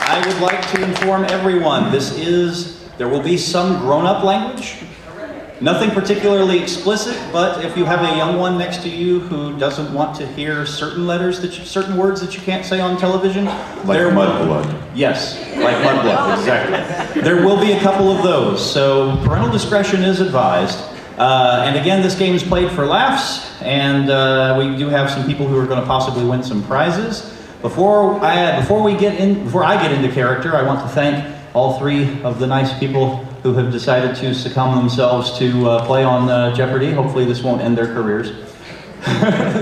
I would like to inform everyone, there will be some grown-up language. Nothing particularly explicit, but if you have a young one next to you who doesn't want to hear certain certain words that you can't say on television, like mudblood. Yes, like mudblood, exactly. There will be a couple of those, so parental discretion is advised. And again, this game is played for laughs, and we do have some people who are going to possibly win some prizes. Before I get into character, I want to thank all three of the nice people who have decided to succumb themselves to play on Jeopardy. Hopefully this won't end their careers.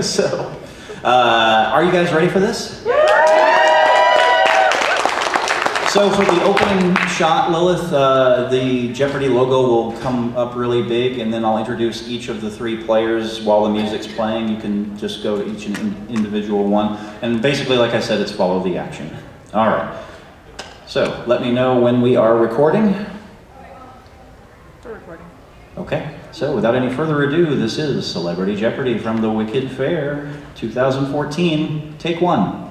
So, are you guys ready for this? So for the opening shot, Lilith, the Jeopardy logo will come up really big, and then I'll introduce each of the three players while the music's playing. You can just go to each individual one. And basically, like I said, it's follow the action. All right. So let me know when we are recording. We're recording. Okay. So without any further ado, this is Celebrity Jeopardy from the Wicked Faire 2014. Take one.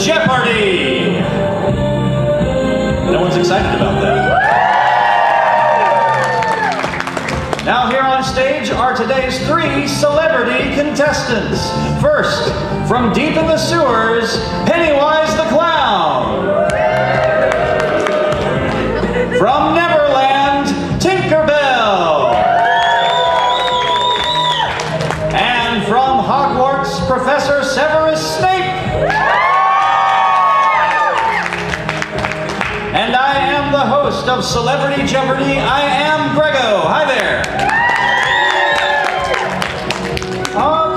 Jeopardy! No one's excited about that. Now here on stage are today's three celebrity contestants. First, from deep in the sewers, Pennywise the Clown. From Neverland, Tinkerbell. And from Hogwarts, Professor Severus Snape. And I am the host of Celebrity Jeopardy. I am Grego. Hi there.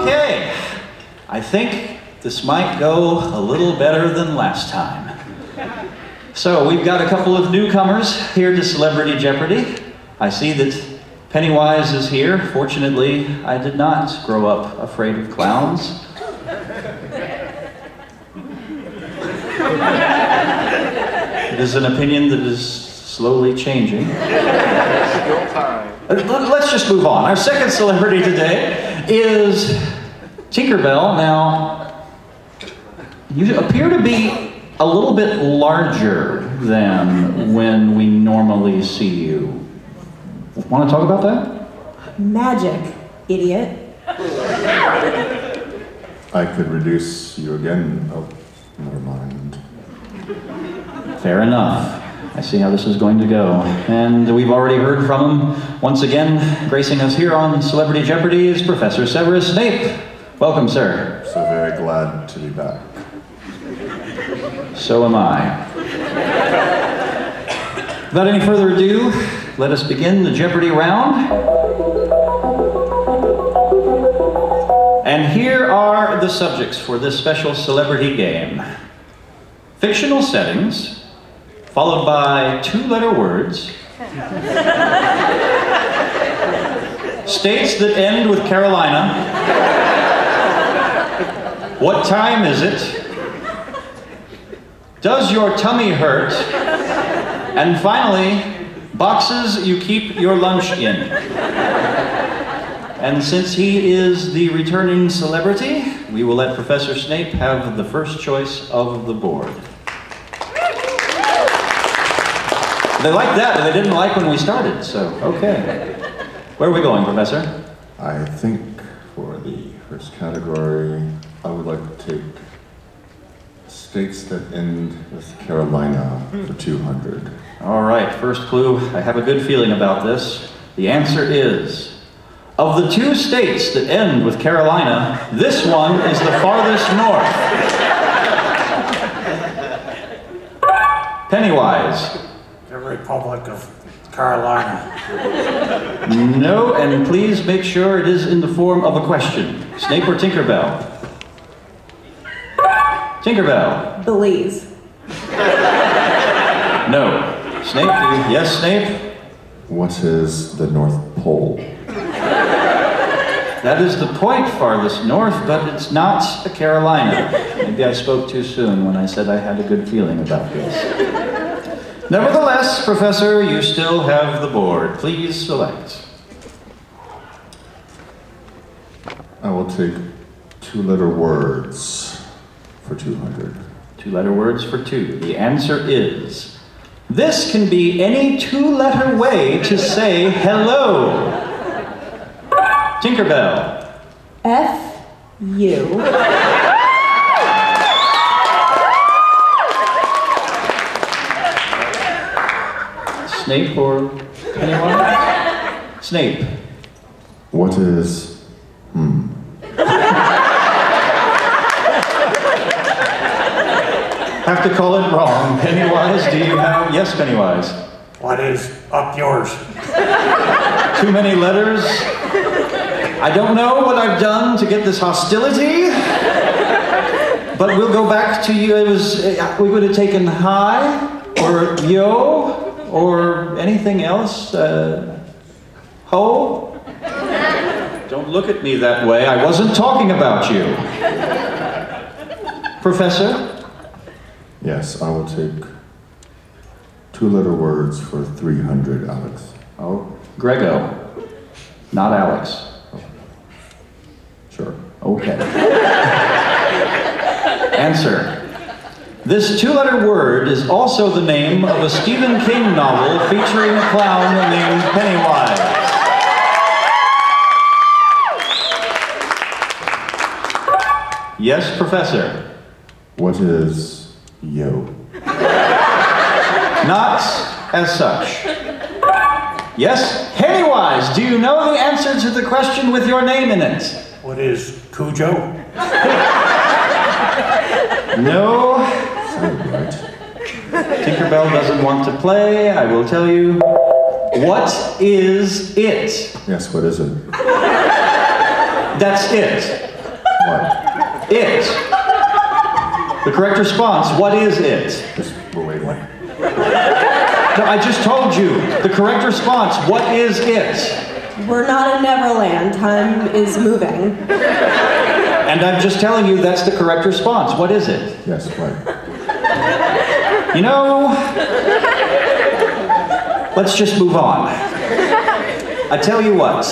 Okay. I think this might go a little better than last time. So we've got a couple of newcomers here to Celebrity Jeopardy. I see that Pennywise is here. Fortunately, I did not grow up afraid of clowns. It is an opinion that is slowly changing. Let's just move on. Our second celebrity today is Tinkerbell. Now, you appear to be a little bit larger than when we normally see you. Want to talk about that? Magic, idiot. I could reduce you again. Oh, never mind. Fair enough. I see how this is going to go. And we've already heard from him. Once again, gracing us here on Celebrity Jeopardy is Professor Severus Snape. Welcome, sir. So very glad to be back. So am I. Without any further ado, let us begin the Jeopardy round. And here are the subjects for this special celebrity game. Fictional settings, followed by two-letter words. States that end with Carolina. What time is it? Does your tummy hurt? And finally, boxes you keep your lunch in. And since he is the returning celebrity, we will let Professor Snape have the first choice of the board. They liked that, but they didn't like when we started, so okay. Where are we going, Professor? I think for the first category, I would like to take states that end with Carolina for 200. All right, first clue. I have a good feeling about this. The answer is, of the two states that end with Carolina, this one is the farthest north. Pennywise. The Republic of Carolina. No, and please make sure it is in the form of a question. Snape or Tinkerbell? Tinkerbell. Belize. No. Snape, yes, Snape? What is the North Pole? That is the point farthest north, but it's not Carolina. Maybe I spoke too soon when I said I had a good feeling about this. Nevertheless, Professor, you still have the board. Please select. I will take 2-letter words for 200. 2-letter words for 2. The answer is, this can be any 2-letter way to say hello. Tinkerbell. F-U. Snape or anyone? Snape. What is Have to call it wrong. Pennywise, do you have? Yes, Pennywise. What is up yours? Too many letters. I don't know what I've done to get this hostility, but we'll go back to you. It was, we would have taken hi, or yo, or anything else. Ho? Don't look at me that way. I wasn't talking about you. Professor? Yes, I will take 2-letter words for 300, Alex. Oh, Grego. Not Alex. Sure. Okay. Answer. This 2-letter word is also the name of a Stephen King novel featuring a clown named Pennywise. Yes, Professor. What is yo? Not as such. Yes, Pennywise, do you know the answer to the question with your name in it? What is Cujo? No. Sounded right. Tinkerbell doesn't want to play. I will tell you. What is it? Yes, what is it? That's it. What? It. The correct response, what is it? Just, we're waiting. No, I just told you. The correct response, what is it? We're not in Neverland. Time is moving. And I'm just telling you that's the correct response. What is it? Yes, right. You know, let's just move on. I tell you what,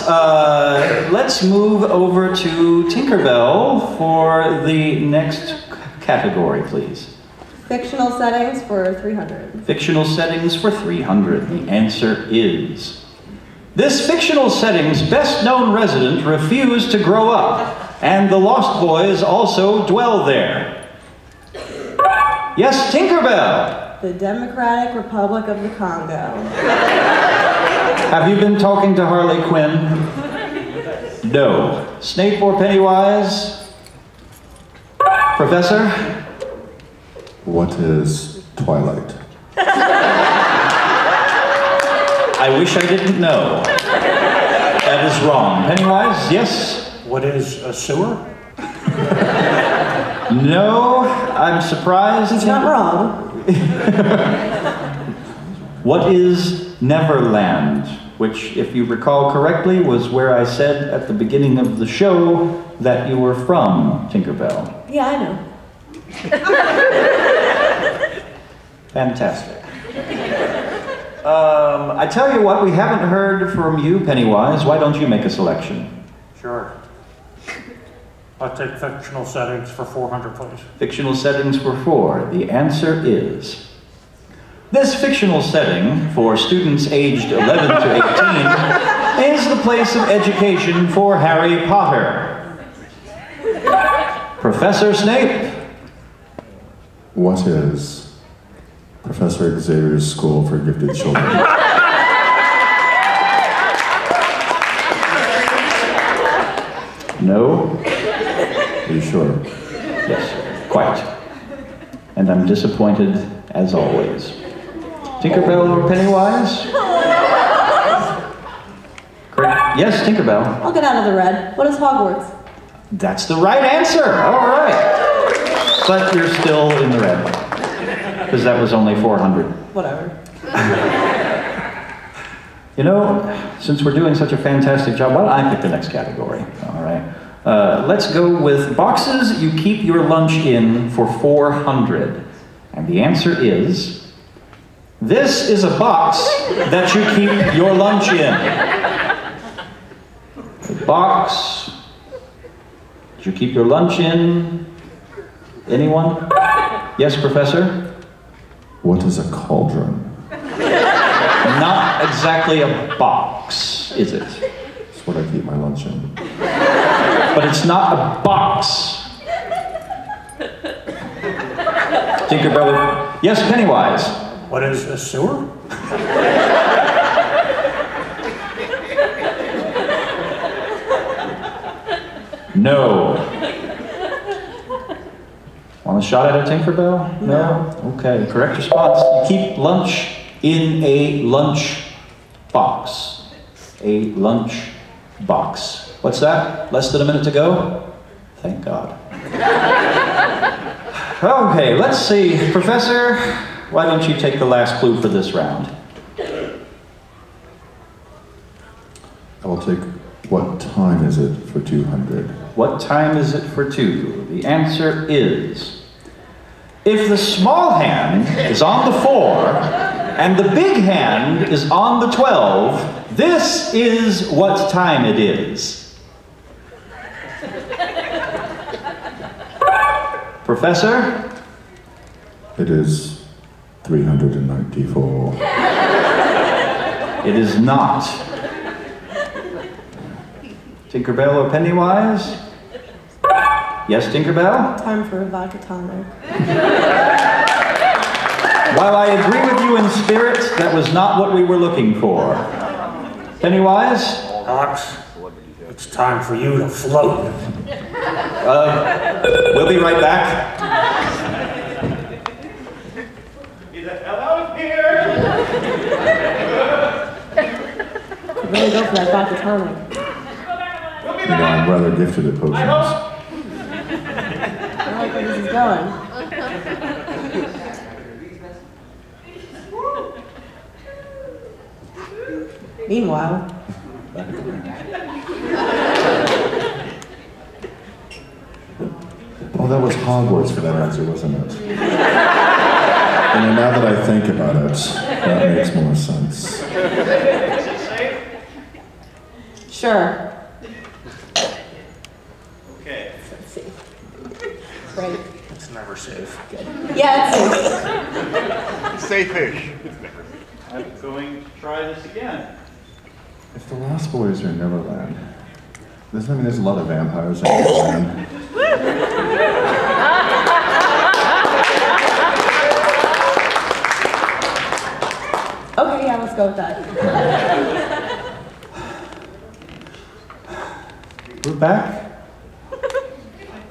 let's move over to Tinkerbell for the next category, please. Fictional settings for 300. Fictional settings for 300. The answer is, this fictional setting's best-known resident refused to grow up, and the Lost Boys also dwell there. Yes, Tinkerbell! The Democratic Republic of the Congo. Have you been talking to Harley Quinn? No. Snape or Pennywise? Professor? What is Twilight? I wish I didn't know. That is wrong. Pennywise, yes? What is a sewer? No, I'm surprised. He's not wrong. What is Neverland? Which, if you recall correctly, was where I said at the beginning of the show that you were from, Tinkerbell. Yeah, I know. Fantastic. I tell you what, we haven't heard from you, Pennywise. Why don't you make a selection? Sure. I'll take fictional settings for 400, please. Fictional settings for 4. The answer is, this fictional setting for students aged 11 to 18 is the place of education for Harry Potter. Professor Snape. What is Professor Xavier's School for Gifted Children? No? Are you sure? Yes, quite. And I'm disappointed as always. Tinkerbell or Pennywise? Correct. Yes, Tinkerbell. I'll get out of the red. What is Hogwarts? That's the right answer. All right. But you're still in the red. Because that was only 400. Whatever. You know, since we're doing such a fantastic job, why don't I pick the next category? All right. Let's go with boxes you keep your lunch in for 400. And the answer is, this is a box that you keep your lunch in. A box Did you keep your lunch in? Anyone? Yes, Professor? What is a cauldron? Not exactly a box, is it? It's what I keep my lunch in. But it's not a box. Tinkerbell. Yes, Pennywise. What is a sewer? No. Want a shot at it, Tinkerbell? No? Okay, correct response. You keep lunch in a lunch box. A lunch box. What's that? Less than a minute to go? Thank God. Okay, let's see. Professor, why don't you take the last clue for this round? I will take, what time is it for 200? What time is it for 2? The answer is, if the small hand is on the 4 and the big hand is on the 12, this is what time it is. Professor? It is 394. It is not. Tinkerbell or Pennywise? Yes, Tinkerbell? Time for a vodka tonic. While I agree with you in spirit, that was not what we were looking for. Pennywise? Alex, it's time for you to float. We'll be right back. Get the hell out of here! Could really go for that vodka tonic. You know, I'm rather gifted at potions. I like where this is going. Meanwhile, Oh, that was Hogwarts for that answer, wasn't it? And now that I think about it, that makes more sense. sure. Okay. Let's see. Right. It's never safe. Yeah, it's safe. Safe-ish. I'm going to try this again. If the Lost Boys are in Neverland, does that mean there's a lot of vampires in Neverland? Okay, yeah, let's go with that. We're back.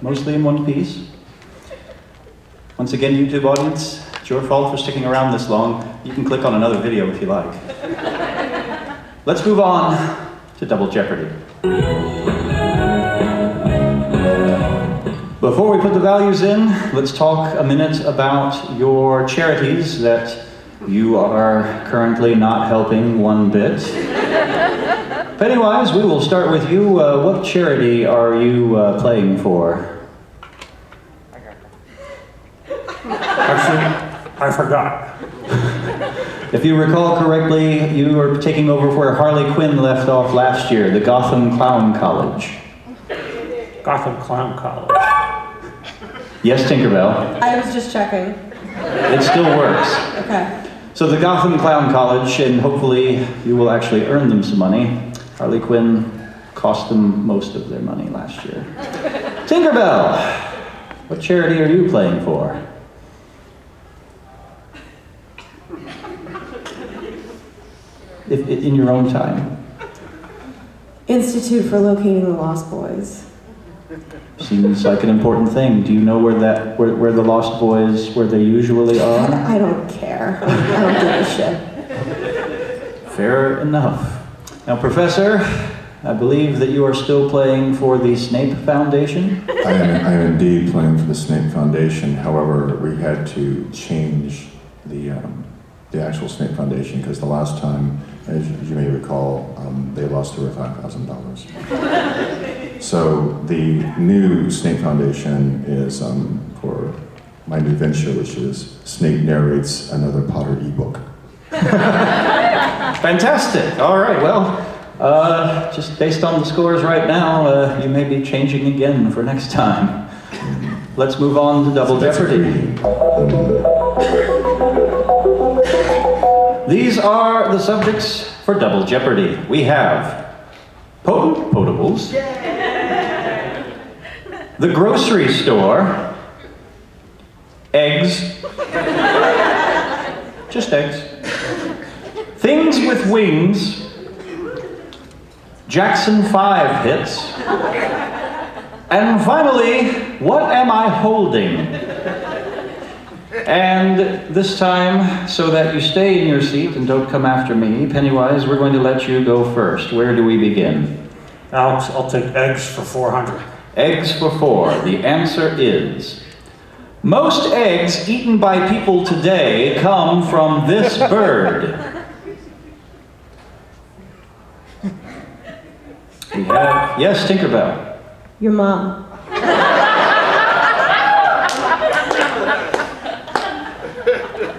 Mostly in one piece. Once again, YouTube audience, it's your fault for sticking around this long. You can click on another video if you like. Let's move on to Double Jeopardy. Before we put the values in, let's talk a minute about your charities that you are currently not helping one bit. Pennywise, we will start with you. What charity are you playing for? Actually, I forgot. If you recall correctly, you are taking over where Harley Quinn left off last year, the Gotham Clown College. Gotham Clown College. Yes, Tinkerbell. I was just checking. It still works. Okay. So the Gotham Clown College, and hopefully you will actually earn them some money. Harley Quinn cost them most of their money last year. Tinkerbell, what charity are you playing for? If in your own time. Institute for Locating the Lost Boys. Seems like an important thing. Do you know where the Lost Boys, where they usually are? I don't care. I don't give a shit. Fair enough. Now, Professor, I believe that you are still playing for the Snape Foundation? I am indeed playing for the Snape Foundation. However, we had to change the actual Snape Foundation because the last time, as you may recall, they lost over $5,000. So the new Snape Foundation is for my new venture, which is Snape narrates another Potter ebook. Fantastic. All right, well, Just based on the scores right now, you may be changing again for next time. Let's move on to Double Jeopardy. These are the subjects for Double Jeopardy. We have potent potables, the grocery store, eggs, just eggs, things with wings, Jackson 5 hits, and finally, what am I holding? And this time, so that you stay in your seat and don't come after me, Pennywise, we're going to let you go first. Where do we begin? Alex, I'll take eggs for 400. Eggs for 4. The answer is, most eggs eaten by people today come from this bird. We have, yes, Tinkerbell. Your mom.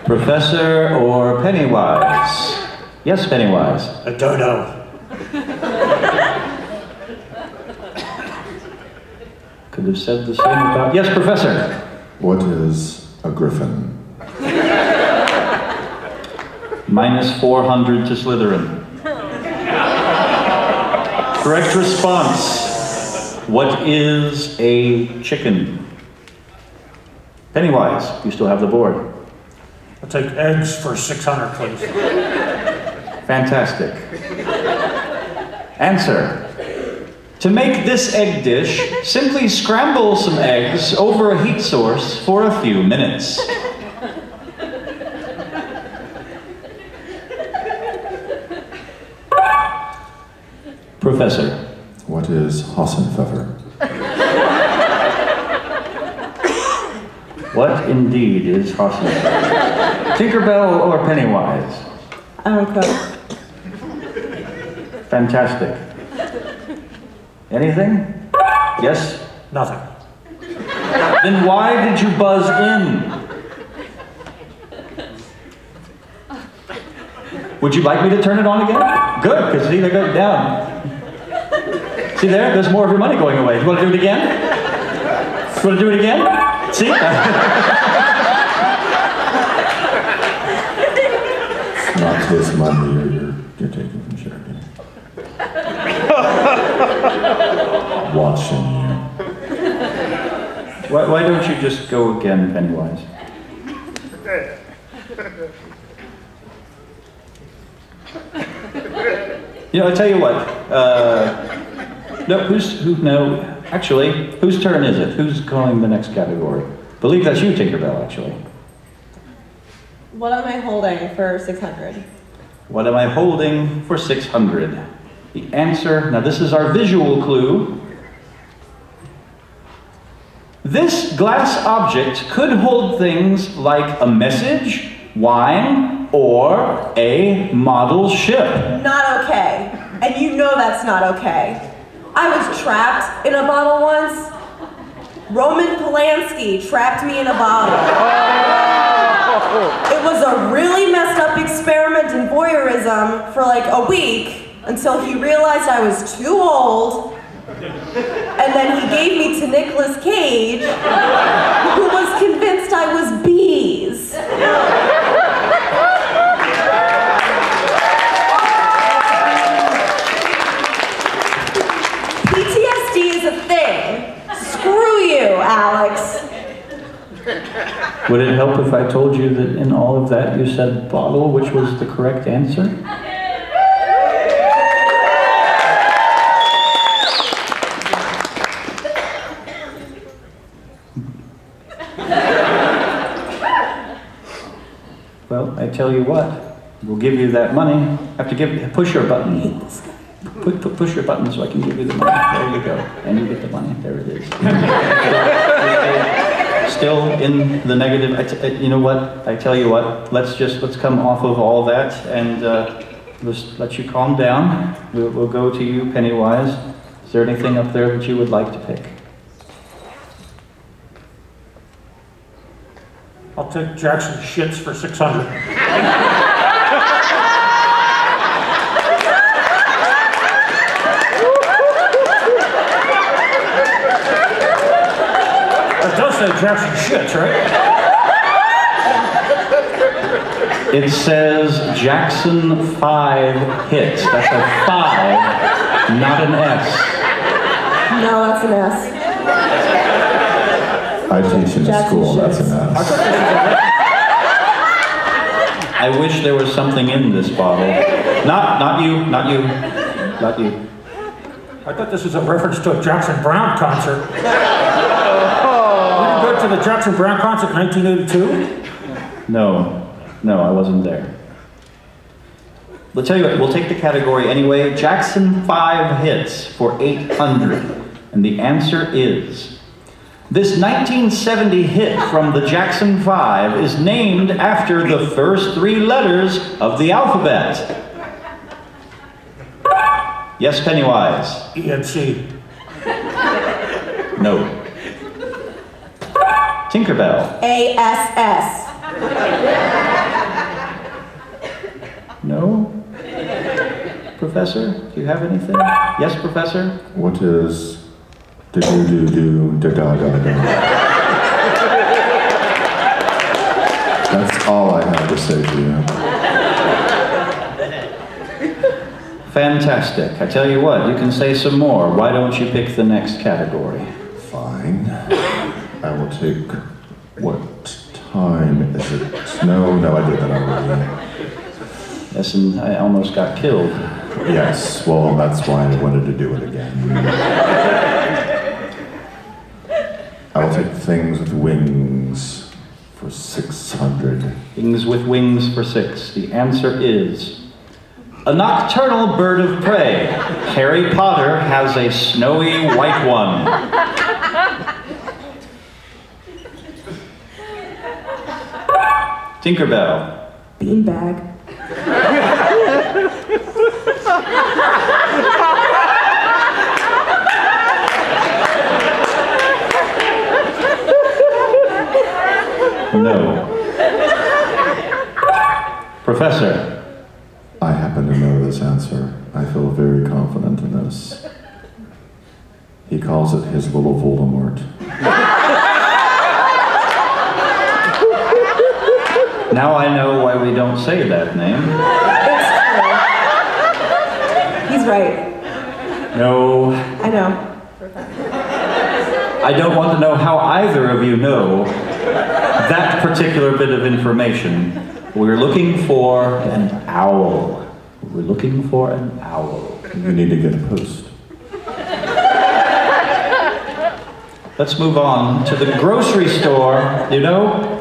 Professor or Pennywise? Yes, Pennywise. A dodo. Could have said the same about... Yes, Professor. What is a griffin? Minus 400 to Slytherin. Correct response. What is a chicken? Pennywise, you still have the board. I'll take eggs for 600, please. Fantastic. Answer. To make this egg dish, simply scramble some eggs over a heat source for a few minutes. Professor. What is Hassenpfeffer? What indeed is Hassenpfeffer? Tinkerbell or Pennywise? I don't cook. Fantastic. Anything? Yes? Nothing. Then why did you buzz in? Would you like me to turn it on again? Good, because see, they go down. See there? There's more of your money going away. You want to do it again? You want to do it again? See? It's not his money you're taking from charity. Watching you. Why don't you just go again, Pennywise? You know, I tell you what. No, actually, whose turn is it? Who's calling the next category? I believe that's you, Tinkerbell, actually. What am I holding for 600? What am I holding for 600? The answer, now this is our visual clue. This glass object could hold things like a message, wine, or a model ship. Not okay. And you know that's not okay. I was trapped in a bottle once. Roman Polanski trapped me in a bottle. It was a really messed up experiment in voyeurism for like a week until he realized I was too old. And then he gave me to Nicolas Cage, who was convinced I was bees. PTSD is a thing. Screw you, Alex. Would it help if I told you that in all of that you said bottle, which was the correct answer? Well, I tell you what, we'll give you that money. Have to push your button. Push your button so I can give you the money. There you go. And you get the money. There it is. Still in the negative. You know what? I tell you what. Let's come off of all that and just let you calm down. We'll go to you, Pennywise. Is there anything up there that you would like to pick? I'll take Jackson shits for 600. Jackson shits, right? It says Jackson 5 hits. That's a 5, not an S. No, that's an S. I teach in a school, that's an S. I wish there was something in this bottle. Not you. I thought this was a reference to a Jackson Brown concert. We didn't go to the Jackson Brown concert in 1982? No, I wasn't there. Let's tell you what, we'll take the category anyway. Jackson 5 hits for 800. And the answer is, this 1970 hit from the Jackson 5 is named after the first 3 letters of the alphabet. Yes, Pennywise. ENC. No. Tinkerbell. ASS. No? Professor, do you have anything? Yes, Professor? What is da-da-da-da? That's all I have to say to you. Fantastic. I tell you what, you can say some more. Why don't you pick the next category? Fine. I will take, what time is it? No, I did that already. Yes, and I almost got killed. Yes, well, that's why I wanted to do it again. I will take things with wings for 600. Things with wings for 6. The answer is a nocturnal bird of prey. Harry Potter has a snowy white one. Tinkerbell. Beanbag. No. Professor. I happen to know this answer. I feel very confident in this. He calls it his little Voldemort. Now I know why we don't say that name. It's true. He's right. No. I know. I don't want to know how either of you know that particular bit of information. We're looking for an owl. We're looking for an owl. You need to get a post. Let's move on to the grocery store. You know,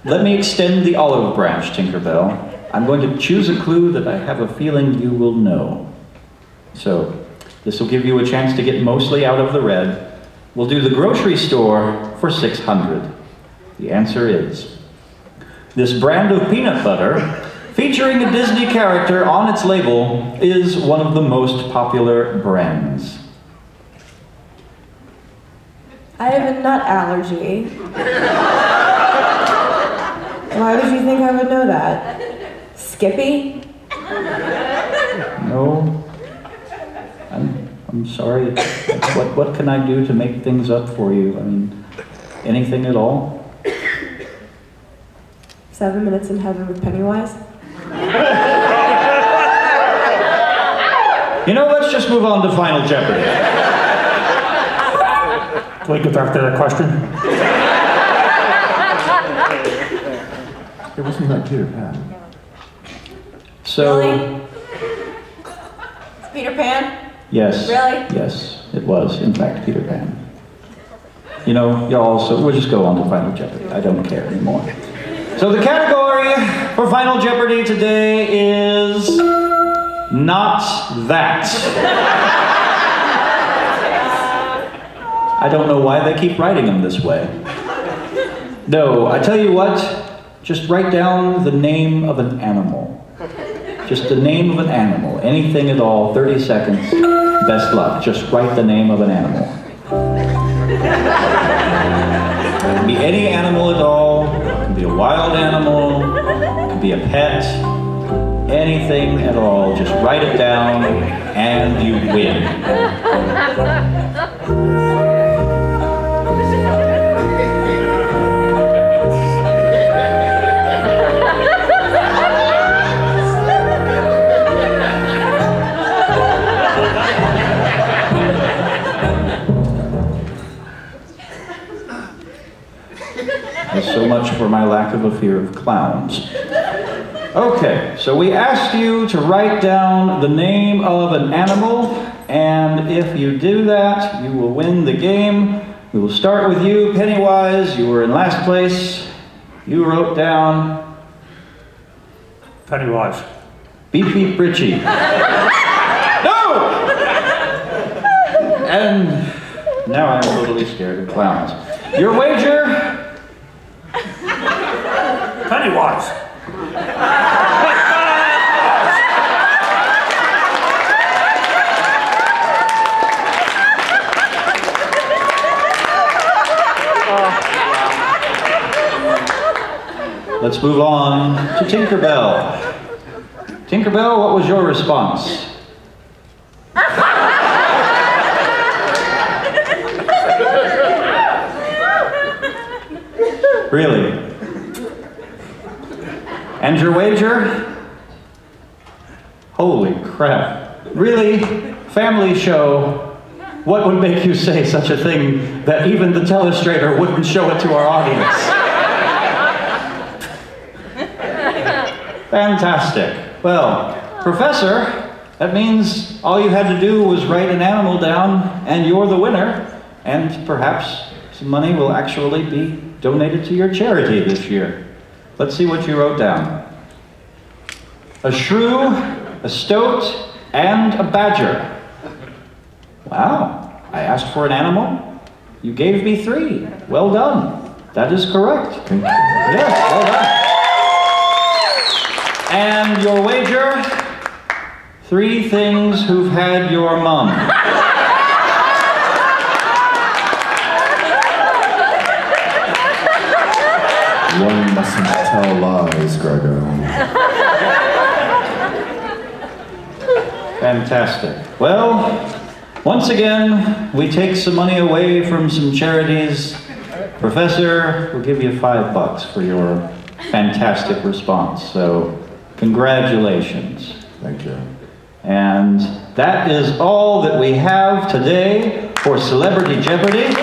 let me extend the olive branch, Tinkerbell. I'm going to choose a clue that I have a feeling you will know. So, this will give you a chance to get mostly out of the red. We'll do the grocery store for 600. The answer is, this brand of peanut butter, featuring a Disney character on its label, is one of the most popular brands. I have a nut allergy. Why would you think I would know that? Skippy? No. I'm sorry. What can I do to make things up for you? I mean, anything at all? 7 Minutes in Heaven with Pennywise? You know, let's just move on to Final Jeopardy. Can we get back to that question? It wasn't that Peter Pan. So, Really? It's Peter Pan? yes. Really? Yes, it was, in fact, Peter Pan. You know, y'all, so we'll just go on to Final Jeopardy. I don't care anymore. So the category for Final Jeopardy today is not that. I don't know why they keep writing them this way. No, I tell you what, just write down the name of an animal. Just the name of an animal, anything at all, 30 seconds, best luck. Just write the name of an animal. It can be any animal at all, it can be a wild animal, it can be a pet, anything at all. Just write it down and you win. fear of clowns. Okay, so we asked you to write down the name of an animal, and if you do that, you will win the game. We will start with you, Pennywise. You were in last place. You wrote down... Pennywise. Beep Beep Richie. No! And now I'm totally scared of clowns. Your wager? Pennywise. Let's move on to Tinkerbell. Tinkerbell, what was your response? Really? And your wager? Holy crap. Really? Family show? What would make you say such a thing that even the telestrator wouldn't show it to our audience? Fantastic. Well, Professor, that means all you had to do was write an animal down and you're the winner, and perhaps some money will actually be donated to your charity this year. Let's see what you wrote down. A shrew, a stoat, and a badger. Wow, I asked for an animal. You gave me 3. Well done. That is correct. Thank you. Yes, well done. And your wager? 3 things who've had your mum. One mustn't tell lies, Grego. Fantastic. Well, once again, we take some money away from some charities. Professor, we'll give you $5 for your fantastic response. So, congratulations. Thank you. And that is all that we have today for Celebrity Jeopardy.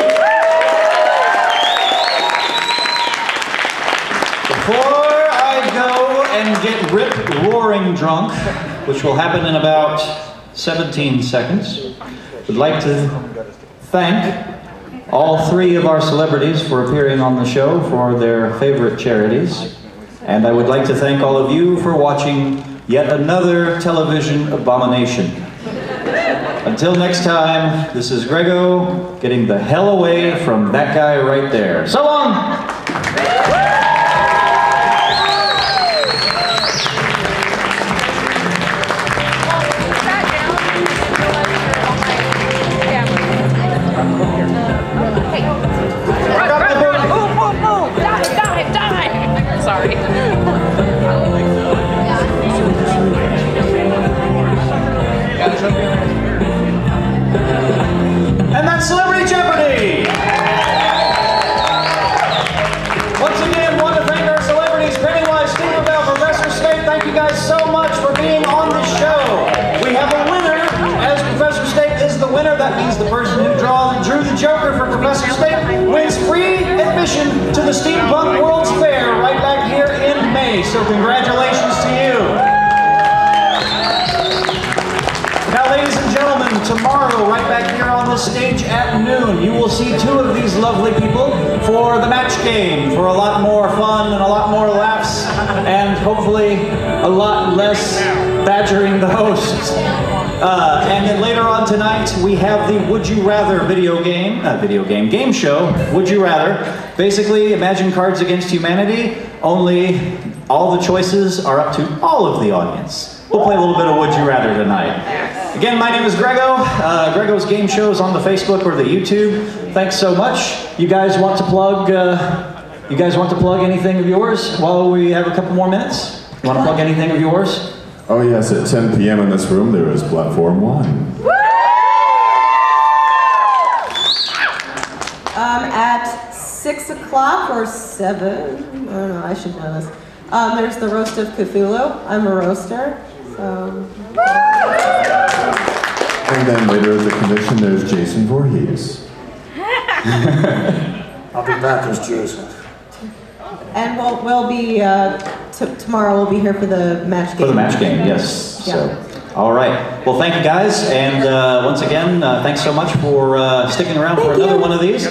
Before I go and get rip roaring drunk, which will happen in about 17 seconds, I'd like to thank all 3 of our celebrities for appearing on the show for their favorite charities. And I would like to thank all of you for watching yet another television abomination. Until next time, this is Grego getting the hell away from that guy right there. So long! Sorry. And that's Celebrity Jeopardy! Once again, want to thank our celebrities, Pennywise, Tinkerbell, Professor Snape. Thank you guys so much for being on the show. We have a winner, as Professor Snape is the winner. That means the person who drew the Joker for Professor Snape wins free admission to the Steampunk World's Fair right back here in May. So congratulations to you. Now, ladies and gentlemen, tomorrow, right back here on this stage at noon, you will see 2 of these lovely people for the match game, for a lot more fun and a lot more laughs, and hopefully a lot less badgering the hosts. And then later on tonight, we have the Would You Rather game show, Would You Rather. Basically, imagine Cards Against Humanity, only all the choices are up to all of the audience. We'll play a little bit of Would You Rather tonight. Again, my name is Grego. Grego's game show is on the Facebook or the YouTube. Thanks so much. You guys want to plug? Anything of yours while we have a couple more minutes? You want to plug anything of yours? Oh yes, at 10 p.m. in this room there is Platform 1. At 6 o'clock or 7, I don't know, I should know this. There's the Roast of Cthulhu. I'm a roaster, so... And then later at the convention there's Jason Voorhees. I'll be back as Jason. And we'll be, tomorrow we'll be here for the match game. For the match game, yes. Yeah. So, all right. Well, thank you guys, and once again, thanks so much for sticking around for another one of these.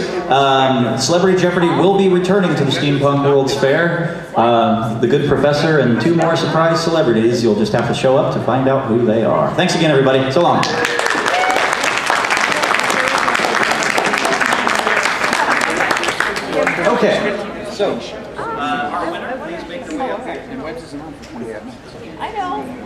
Celebrity Jeopardy will be returning to the Steampunk World's Fair. The Good Professor and 2 more surprise celebrities. You'll just have to show up to find out who they are. Thanks again, everybody. So long. Okay. So, our winner, please make your way up here. I know.